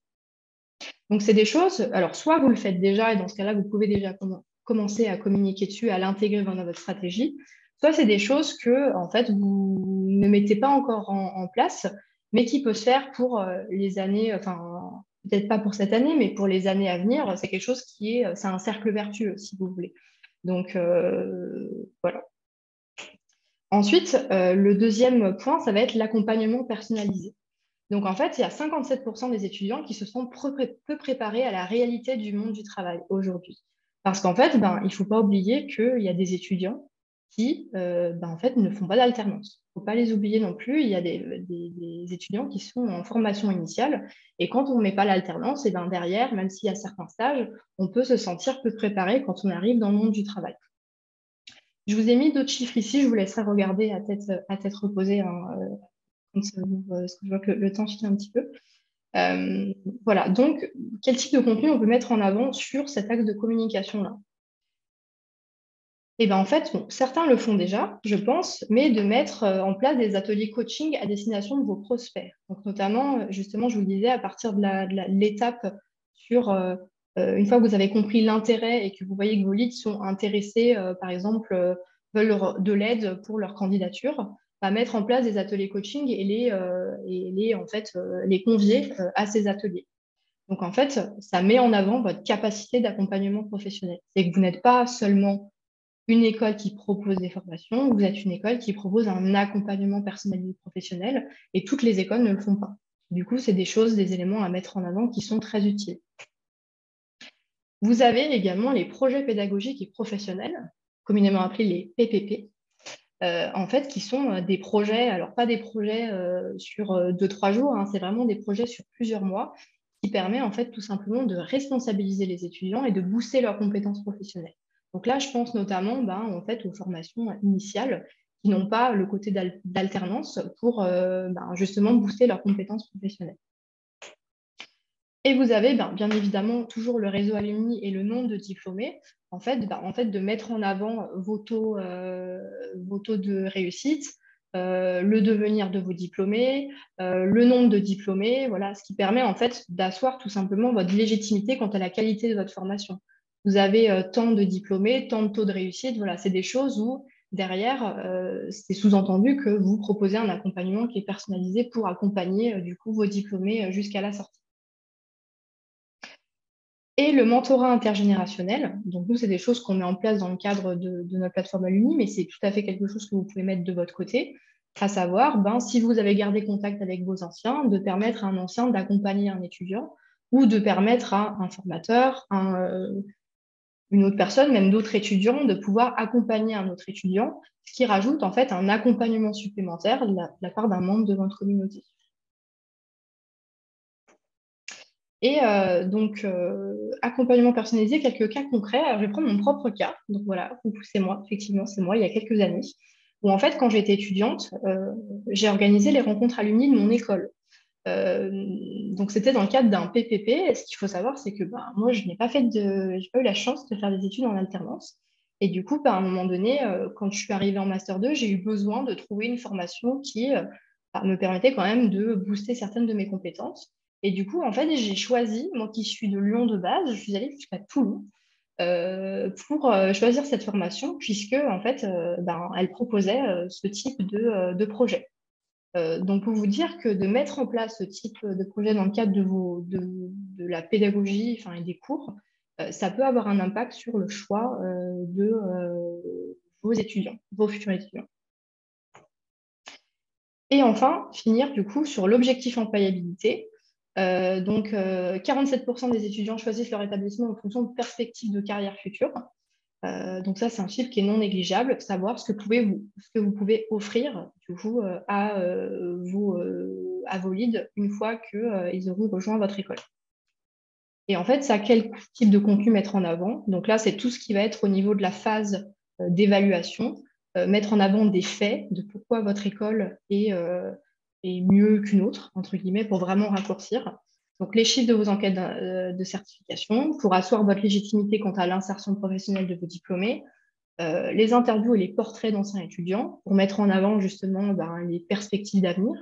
Donc, c'est des choses, alors soit vous le faites déjà, et dans ce cas-là, vous pouvez déjà commencer à communiquer dessus, à l'intégrer dans votre stratégie, soit c'est des choses que, en fait, vous ne mettez pas encore en place, mais qui peut se faire pour les années, enfin, peut-être pas pour cette année, mais pour les années à venir. C'est quelque chose qui est, c'est un cercle vertueux, si vous voulez. Donc, voilà. Ensuite, le deuxième point, ça va être l'accompagnement personnalisé. Donc, en fait, il y a 57% des étudiants qui se sont peu préparés à la réalité du monde du travail aujourd'hui. Parce qu'en fait, il ne faut pas oublier qu'il y a des étudiants qui en fait, ne font pas d'alternance. Il ne faut pas les oublier non plus. Il y a des étudiants qui sont en formation initiale. Et quand on ne met pas l'alternance, et derrière, même s'il y a certains stages, on peut se sentir peu préparé quand on arrive dans le monde du travail. Je vous ai mis d'autres chiffres ici. Je vous laisserai regarder à tête reposée, hein, parce que je vois que le temps file un petit peu. Voilà, donc quel type de contenu on peut mettre en avant sur cet axe de communication-là? Et en fait, certains le font déjà, je pense, mais de mettre en place des ateliers coaching à destination de vos prospects. Donc notamment, justement, je vous le disais, à partir de l'étape sur, une fois que vous avez compris l'intérêt et que vous voyez que vos leads sont intéressés, par exemple, veulent de l'aide pour leur candidature, mettre en place des ateliers coaching en fait, les convier à ces ateliers. Donc, en fait, ça met en avant votre capacité d'accompagnement professionnel. C'est que vous n'êtes pas seulement une école qui propose des formations, vous êtes une école qui propose un accompagnement personnalisé professionnel, et toutes les écoles ne le font pas. Du coup, c'est des choses, des éléments à mettre en avant qui sont très utiles. Vous avez également les projets pédagogiques et professionnels, communément appelés les PPP, en fait, qui sont des projets, alors pas des projets sur 2-3 jours, hein, c'est vraiment des projets sur plusieurs mois, qui permet en fait tout simplement de responsabiliser les étudiants et de booster leurs compétences professionnelles. Donc là, je pense notamment en fait, aux formations initiales qui n'ont pas le côté d'alternance pour justement booster leurs compétences professionnelles. Et vous avez bien évidemment toujours le réseau alumni et le nombre de diplômés, en fait, de mettre en avant vos taux de réussite, le devenir de vos diplômés, le nombre de diplômés, voilà, ce qui permet en fait d'asseoir tout simplement votre légitimité quant à la qualité de votre formation. Vous avez tant de diplômés, tant de taux de réussite, voilà, c'est des choses où derrière, c'est sous-entendu que vous proposez un accompagnement qui est personnalisé pour accompagner du coup vos diplômés jusqu'à la sortie. Et le mentorat intergénérationnel. Donc, nous, c'est des choses qu'on met en place dans le cadre de notre plateforme Alumni, mais c'est tout à fait quelque chose que vous pouvez mettre de votre côté, à savoir, si vous avez gardé contact avec vos anciens, de permettre à un ancien d'accompagner un étudiant ou de permettre à un formateur, une autre personne, même d'autres étudiants, de pouvoir accompagner un autre étudiant, ce qui rajoute en fait un accompagnement supplémentaire de la part d'un membre de votre communauté. Et donc, accompagnement personnalisé, quelques cas concrets. Alors, je vais prendre mon propre cas. Donc voilà, c'est moi, effectivement, c'est moi, il y a quelques années, où en fait, quand j'étais étudiante, j'ai organisé les rencontres alumni de mon école. Donc, c'était dans le cadre d'un PPP. Et ce qu'il faut savoir, c'est que moi, j'ai pas eu la chance de faire des études en alternance. Et du coup, à un moment donné, quand je suis arrivée en Master 2, j'ai eu besoin de trouver une formation qui me permettait quand même de booster certaines de mes compétences. Et du coup, en fait, j'ai choisi, moi qui suis de Lyon de base, je suis allée jusqu'à Toulon pour choisir cette formation, puisque en fait, elle proposait ce type de projet. Donc, pour vous dire que de mettre en place ce type de projet dans le cadre de la pédagogie, et des cours, ça peut avoir un impact sur le choix de vos étudiants, vos futurs étudiants. Et enfin, finir du coup sur l'objectif employabilité. Donc, 47% des étudiants choisissent leur établissement en fonction de perspectives de carrière future. Donc ça, c'est un chiffre qui est non négligeable, savoir ce que vous pouvez offrir du coup, à vos leads une fois qu'ils auront rejoint votre école. Et en fait, ça, quel type de contenu mettre en avant? Donc là, c'est tout ce qui va être au niveau de la phase d'évaluation, mettre en avant des faits de pourquoi votre école est mieux qu'une autre, entre guillemets, pour vraiment raccourcir. Donc les chiffres de vos enquêtes de certification, pour asseoir votre légitimité quant à l'insertion professionnelle de vos diplômés, les interviews et les portraits d'anciens étudiants, pour mettre en avant justement les perspectives d'avenir,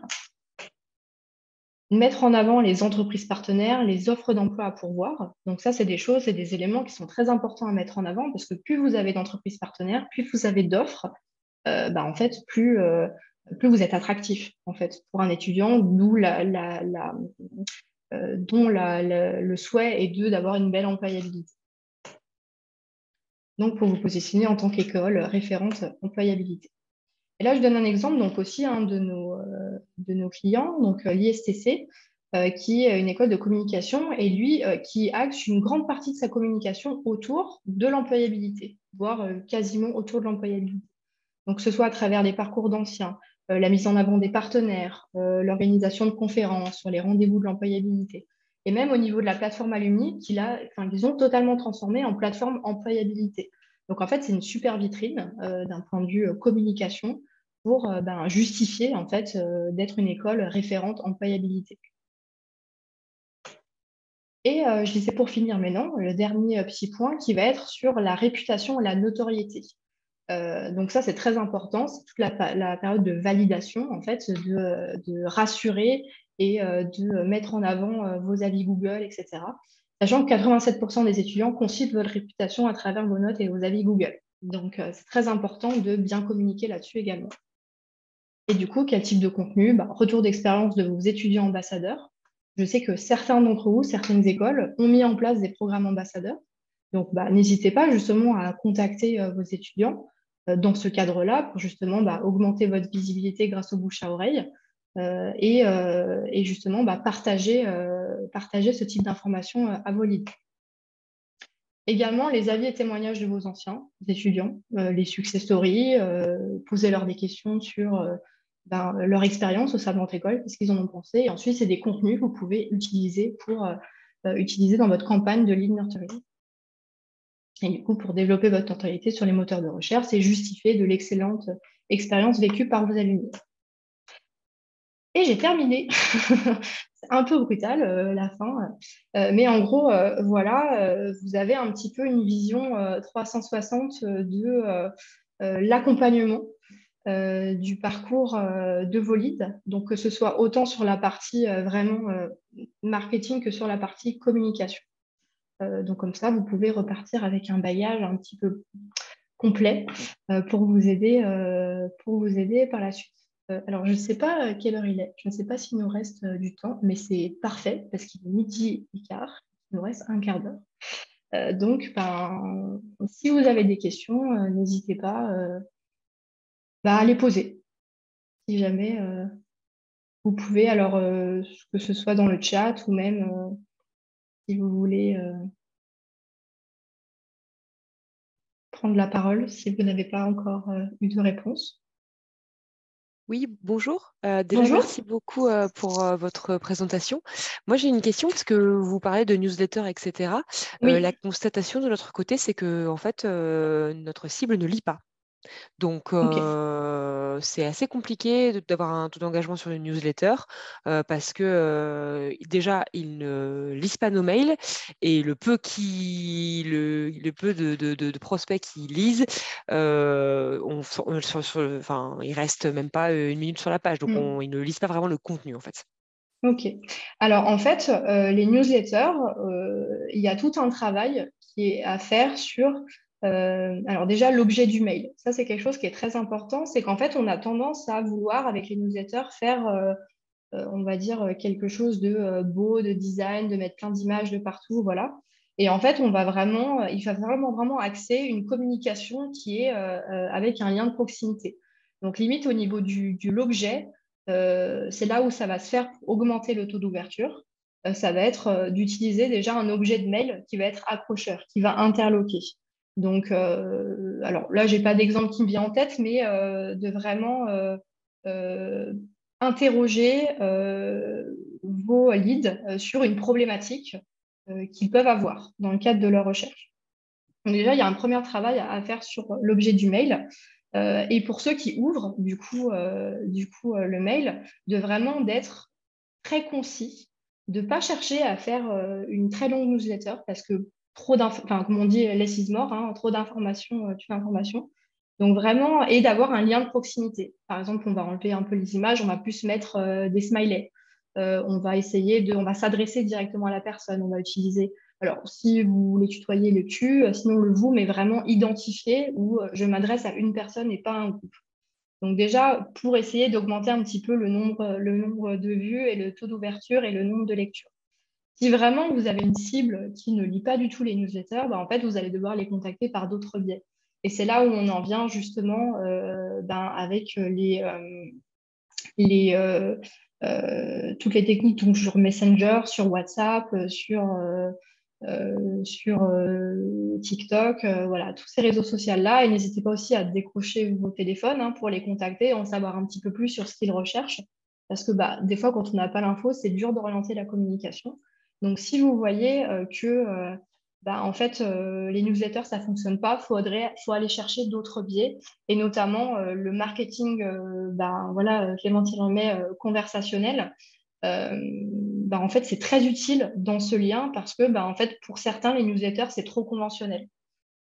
mettre en avant les entreprises partenaires, les offres d'emploi à pourvoir. Donc ça, c'est des choses et des éléments qui sont très importants à mettre en avant parce que plus vous avez d'entreprises partenaires, plus vous avez d'offres, en fait, plus vous êtes attractif en fait, pour un étudiant, dont le souhait est d'avoir une belle employabilité. Donc, pour vous positionner en tant qu'école référente employabilité. Et là, je donne un exemple donc aussi de nos clients, donc l'ISTC, qui est une école de communication et lui qui axe une grande partie de sa communication autour de l'employabilité, voire quasiment autour de l'employabilité. Donc, que ce soit à travers des parcours d'anciens, la mise en avant des partenaires, l'organisation de conférences sur les rendez-vous de l'employabilité, et même au niveau de la plateforme Alumni, qu'ils ont totalement transformé en plateforme employabilité. Donc, en fait, c'est une super vitrine d'un point de vue communication pour justifier en fait d'être une école référente employabilité. Et je disais pour finir, mais non, le dernier petit point qui va être sur la réputation et la notoriété. Donc ça, c'est très important, c'est toute la période de validation, en fait, de rassurer et de mettre en avant vos avis Google, etc. Sachant que 87% des étudiants consultent votre réputation à travers vos notes et vos avis Google. Donc, c'est très important de bien communiquer là-dessus également. Et du coup, quel type de contenu? Retour d'expérience de vos étudiants ambassadeurs. Je sais que certains d'entre vous, certaines écoles, ont mis en place des programmes ambassadeurs. Donc, n'hésitez pas justement à contacter vos étudiants dans ce cadre-là pour justement augmenter votre visibilité grâce au bouche à oreille et justement partager ce type d'informations à vos leads. Également, les avis et témoignages de vos anciens étudiants, les success stories, posez-leur des questions sur leur expérience au sein de votre école, qu'est-ce qu'ils en ont pensé. Et ensuite, c'est des contenus que vous pouvez utiliser pour utiliser dans votre campagne de lead nurturing. Et du coup, pour développer votre notoriété sur les moteurs de recherche et justifier de l'excellente expérience vécue par vos alumni. Et j'ai terminé. C'est un peu brutal, la fin. Mais en gros, voilà, vous avez un petit peu une vision 360 de l'accompagnement du parcours de vos leads. Donc, que ce soit autant sur la partie vraiment marketing que sur la partie communication. Donc, comme ça, vous pouvez repartir avec un bagage un petit peu complet pour vous aider par la suite. Alors, je ne sais pas quelle heure il est. Je ne sais pas s'il nous reste du temps, mais c'est parfait parce qu'il est midi et quart. Il nous reste un quart d'heure. Donc, si vous avez des questions, n'hésitez pas à les poser. Si jamais vous pouvez, alors que ce soit dans le chat ou même si vous voulez prendre la parole, si vous n'avez pas encore eu de réponse. Oui, bonjour. Déjà, Bonjour. merci beaucoup pour votre présentation. Moi, j'ai une question parce que vous parlez de newsletter, etc. Oui. La constatation de notre côté, c'est que en fait, notre cible ne lit pas. Donc, Ok. c'est assez compliqué d'avoir un taux d'engagement sur une newsletter parce que déjà, ils ne lisent pas nos mails et le peu de prospects qui lisent, ils restent même pas une minute sur la page. Donc, ils ne lisent pas vraiment le contenu, en fait. Ok. Alors, en fait, les newsletters, il y a tout un travail qui est à faire sur, alors déjà, l'objet du mail. Ça, c'est quelque chose qui est très important. C'est qu'en fait, on a tendance à vouloir, avec les newsletters, faire, on va dire, quelque chose de beau, de design, de mettre plein d'images de partout, voilà. Et en fait, il va vraiment axer une communication qui est avec un lien de proximité. Donc, limite, au niveau du l'objet, c'est là où ça va se faire pour augmenter le taux d'ouverture. Ça va être d'utiliser déjà un objet de mail qui va être accrocheur, qui va interloquer. Donc, alors là, je n'ai pas d'exemple qui me vient en tête, mais de vraiment euh, interroger vos leads sur une problématique qu'ils peuvent avoir dans le cadre de leur recherche. Donc déjà, il y a un premier travail à faire sur l'objet du mail. Et pour ceux qui ouvrent, le mail, de vraiment d'être très concis, de ne pas chercher à faire une très longue newsletter parce que comme on dit, less is more, hein, trop d'informations, tue l'information. Donc vraiment, et d'avoir un lien de proximité. Par exemple, on va enlever un peu les images, on va plus mettre des smileys. On va s'adresser directement à la personne, on va utiliser. Alors, si vous voulez tutoyer le tu, sinon le vous, mais vraiment identifié où je m'adresse à une personne et pas à un groupe. Donc déjà, pour essayer d'augmenter un petit peu le nombre de vues et le taux d'ouverture et le nombre de lectures. Si vraiment vous avez une cible qui ne lit pas du tout les newsletters, en fait, vous allez devoir les contacter par d'autres biais. Et c'est là où on en vient justement avec les, toutes les techniques donc, sur Messenger, sur WhatsApp, sur TikTok, voilà, tous ces réseaux sociaux-là. Et n'hésitez pas aussi à décrocher vos téléphones pour les contacter, en savoir un petit peu plus sur ce qu'ils recherchent. Parce que des fois, quand on n'a pas l'info, c'est dur d'orienter la communication. Donc, si vous voyez en fait, les newsletters, ça ne fonctionne pas, faut aller chercher d'autres biais, et notamment le marketing, voilà, Clémentine remet conversationnel. En fait, c'est très utile dans ce lien parce que, en fait, pour certains, les newsletters, c'est trop conventionnel.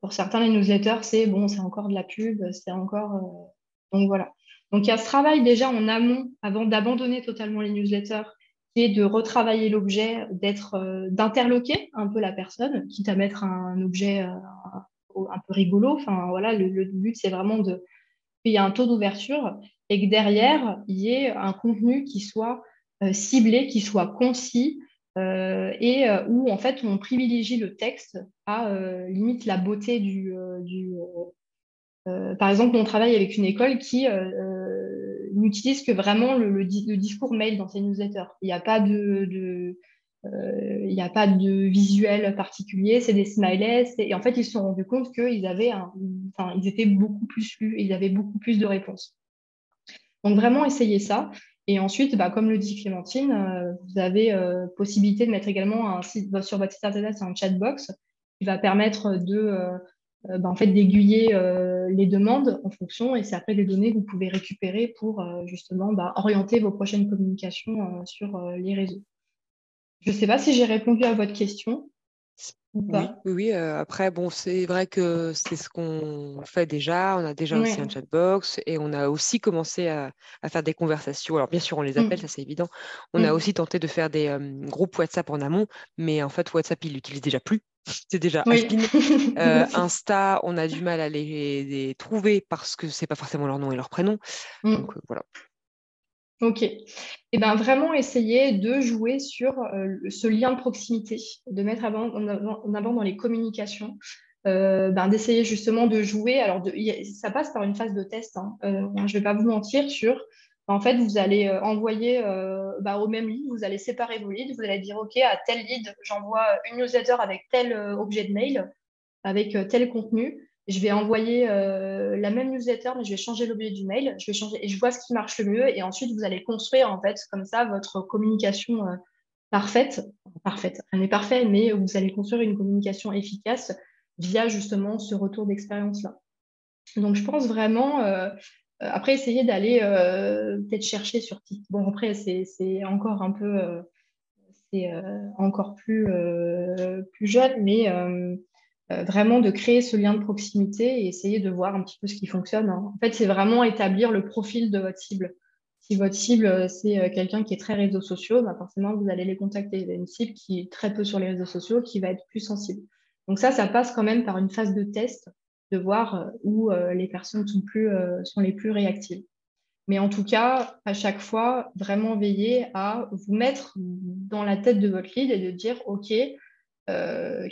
Pour certains, les newsletters, c'est bon, c'est encore de la pub, c'est encore. Donc voilà. Donc il y a ce travail déjà en amont, avant d'abandonner totalement les newsletters, qui est de retravailler l'objet, d'interloquer un peu la personne, quitte à mettre un objet un peu rigolo. Enfin voilà, le but, c'est vraiment qu'il y ait un taux d'ouverture et que derrière, il y ait un contenu qui soit ciblé, qui soit concis et où en fait on privilégie le texte à limite la beauté par exemple, on travaille avec une école qui n'utilise que vraiment le discours mail dans ses newsletters. Il n'y a pas il n'y a pas de visuel particulier, c'est des smileys. Et en fait, ils se sont rendus compte ils étaient beaucoup plus lus, ils avaient beaucoup plus de réponses. Donc vraiment, essayez ça. Et ensuite, comme le dit Clémentine, vous avez possibilité de mettre également sur votre site internet un chatbox qui va permettre en fait, d'aiguiller les demandes en fonction. Et c'est après des données que vous pouvez récupérer pour justement orienter vos prochaines communications sur les réseaux. Je ne sais pas si j'ai répondu à votre question ou Oui, pas. oui, oui. Après, bon, c'est vrai que c'est ce qu'on fait déjà. On a déjà aussi un Oui. chatbox et on a aussi commencé à faire des conversations. Alors, bien sûr, on les appelle, ça Mm. c'est évident. On a Mm. aussi tenté de faire des groupes WhatsApp en amont, mais en fait, WhatsApp, il l'utilise déjà plus. C'est déjà Oui. has-been. Insta, on a du mal à les trouver parce que c'est pas forcément leur nom et leur prénom. Donc, Mm. voilà. Ok. Et ben vraiment essayer de jouer sur ce lien de proximité, de mettre en avant dans les communications, d'essayer justement de jouer. Alors ça passe par une phase de test. Je ne vais pas vous mentir sur. En fait, vous allez envoyer au même lead, vous allez séparer vos leads, vous allez dire OK, à tel lead, j'envoie une newsletter avec tel objet de mail, avec tel contenu. Je vais envoyer la même newsletter, mais je vais changer l'objet du mail. Je vais changer et je vois ce qui marche le mieux. Et ensuite, vous allez construire en fait comme ça votre communication parfaite. Parfaite, elle n'est parfaite, mais vous allez construire une communication efficace via justement ce retour d'expérience-là. Donc, je pense vraiment, après, essayer d'aller peut-être chercher sur TikTok. Bon, après, c'est encore un peu, c'est encore plus jeune, mais vraiment de créer ce lien de proximité et essayer de voir un petit peu ce qui fonctionne. En fait, c'est vraiment établir le profil de votre cible. Si votre cible, c'est quelqu'un qui est très réseaux sociaux, forcément, vous allez les contacter. Vous avez une cible qui est très peu sur les réseaux sociaux, qui va être plus sensible. Donc ça passe quand même par une phase de test, de voir où les personnes sont les plus réactives. Mais en tout cas, à chaque fois, vraiment veiller à vous mettre dans la tête de votre lead et de dire, OK,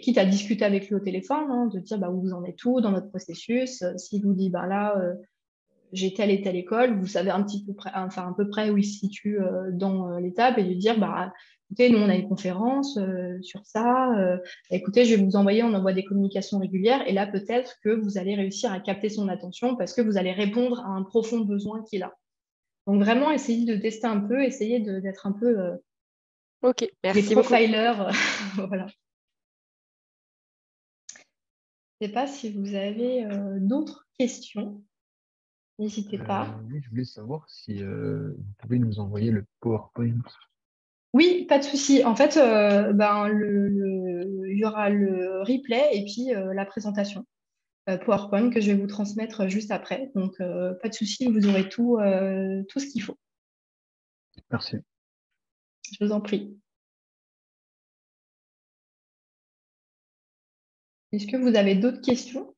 quitte à discuter avec lui au téléphone, de dire où vous en êtes tout dans votre processus. S'il vous dit, là, j'ai telle et telle école, vous savez un peu près où il se situe dans l'étape et de dire, écoutez, nous, on a une conférence sur ça. Écoutez, je vais vous envoyer, on envoie des communications régulières. Et là, peut-être que vous allez réussir à capter son attention parce que vous allez répondre à un profond besoin qu'il a. Donc, vraiment, essayez de tester un peu, essayez d'être un peu Ok, des merci beaucoup. profilers. Voilà. Je ne sais pas si vous avez d'autres questions. N'hésitez pas. Oui, je voulais savoir si vous pouvez nous envoyer le PowerPoint. Oui, pas de souci. En fait, il y aura le replay et puis la présentation PowerPoint que je vais vous transmettre juste après. Donc, pas de souci, vous aurez tout ce qu'il faut. Merci. Je vous en prie. Est-ce que vous avez d'autres questions?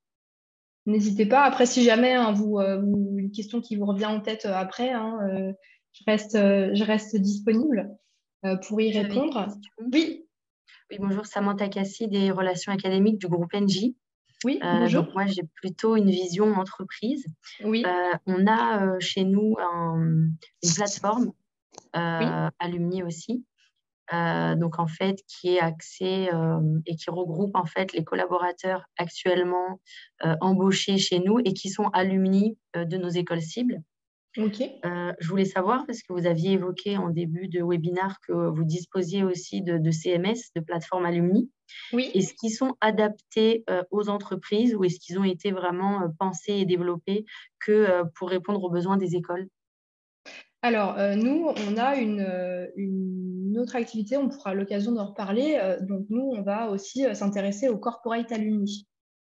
N'hésitez pas. Après, si jamais une question qui vous revient en tête après, je reste disponible pour y J'avais une répondre. question. Oui, Oui, bonjour, Samantha Cassi des relations académiques du groupe NJ. oui, bonjour. Donc moi, j'ai plutôt une vision entreprise. Oui, On a chez nous une plateforme, oui, Alumni aussi, donc en fait qui est axée et qui regroupe en fait les collaborateurs actuellement embauchés chez nous et qui sont alumni de nos écoles cibles. ok. Je voulais savoir, parce que vous aviez évoqué en début de webinaire que vous disposiez aussi de CMS, de plateformes alumni. Oui. Est-ce qu'ils sont adaptés aux entreprises ou est-ce qu'ils ont été vraiment pensés et développés que pour répondre aux besoins des écoles? Alors, nous, on a une autre activité, on pourra l'occasion d'en reparler. Donc, nous, on va aussi s'intéresser au corporate alumni.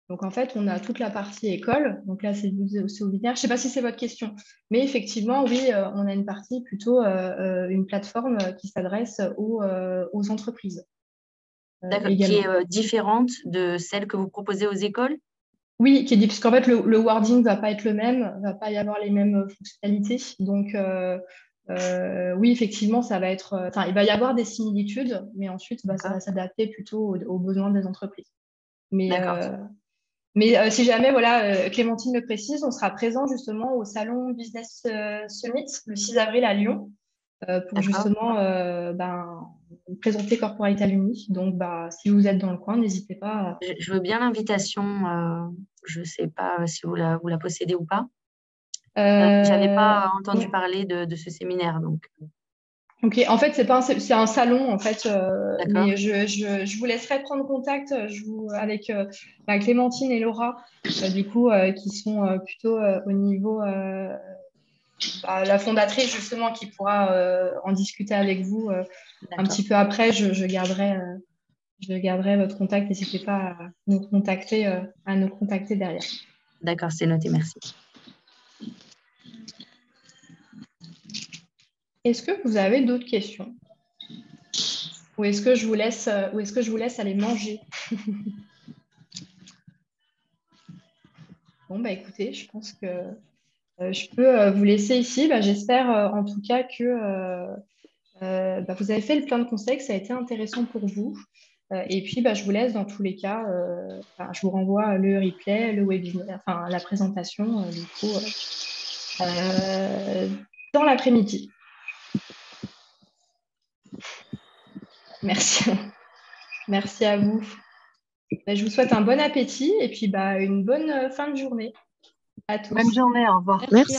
Donc, en fait, on a toute la partie école. Donc là, c'est au binaire. Je ne sais pas si c'est votre question, mais effectivement, oui, on a une partie plutôt, une plateforme qui s'adresse aux entreprises D'accord, qui également. est différente de celle que vous proposez aux écoles? Oui, qui est dit, parce qu'en fait, le wording ne va pas être le même, va pas y avoir les mêmes fonctionnalités. Donc, oui, effectivement, ça va être. Enfin, il va y avoir des similitudes, mais ensuite, ça D'accord, va s'adapter plutôt aux besoins des entreprises. Mais, d'accord. si jamais, voilà, Clémentine le précise, on sera présent justement au salon Business Summit le 6 avril à Lyon pour D'accord. justement présenter Corporate Alumni. Donc, si vous êtes dans le coin, n'hésitez pas. Je veux bien l'invitation. Je ne sais pas si vous la possédez ou pas. Je n'avais pas entendu parler de ce séminaire, donc. Ok, en fait, c'est un salon, en fait, D'accord. mais je vous laisserai prendre contact avec Clémentine et Laura, du coup, qui sont plutôt au niveau, la fondatrice, justement, qui pourra en discuter avec vous un D'accord. petit peu après. Je garderai votre contact, n'hésitez pas à nous contacter derrière. D'accord, c'est noté, merci. Est-ce que vous avez d'autres questions? Ou est-ce que je vous laisse aller manger? Bon, écoutez, je pense que je peux vous laisser ici. J'espère en tout cas que vous avez fait le plein de conseils, que ça a été intéressant pour vous. Et puis, je vous laisse dans tous les cas. Je vous renvoie le replay, le webinaire, enfin la présentation, du coup, dans l'après-midi. Merci. Merci à vous. Je vous souhaite un bon appétit et puis une bonne fin de journée à tous. Bonne journée, au revoir. Merci.